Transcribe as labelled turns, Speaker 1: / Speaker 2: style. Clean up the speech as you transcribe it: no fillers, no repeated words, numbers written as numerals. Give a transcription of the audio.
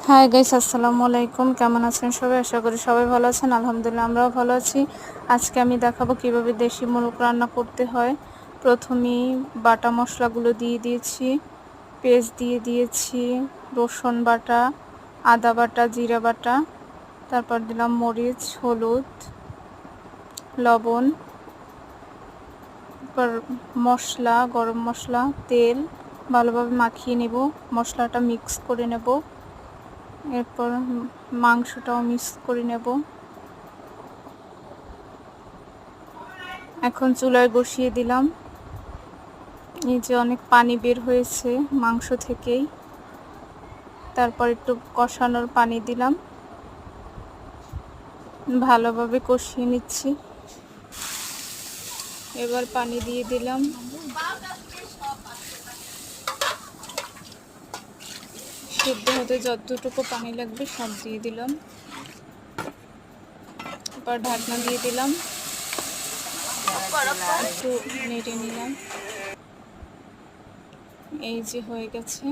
Speaker 1: Hi guys, আসসালামু আলাইকুম। কেমন আছেন সবাই? আশা করি সবাই ভালো আছেন। আলহামদুলিল্লাহ আমরাও ভালো আছি। আজকে আমি দেখাবো কিভাবে দেশি মোরগ রান্না করতে হয়। প্রথমেই বাটা মশলাগুলো দিয়ে দিয়েছি, পেস্ট দিয়ে দিয়েছি, রসুন বাটা, আদা বাটা, জিরা বাটা, তারপর দিলাম মরিচ, হলুদ, লবণ, তারপর মশলা, গরম মশলা, তেল ভালোভাবে মাখিয়ে নেব। মশলাটা মিক্স করে নেব। এরপর মাংসটাও মিক্স করে নেব। এখন চুলায় বসিয়ে দিলাম। এই যে অনেক পানি বের হয়েছে মাংস থেকেই। তারপর একটু কষানোর পানি দিলাম, ভালোভাবে কষিয়ে নিচ্ছি। এবার পানি দিয়ে দিলাম। সিদ্ধ হতে যতটুকু পানি লাগবে সব দিয়ে দিলাম। এবার ঢাকনা দিয়ে দিলাম, একটু নেড়ে নিলাম। এই যে হয়ে গেছে।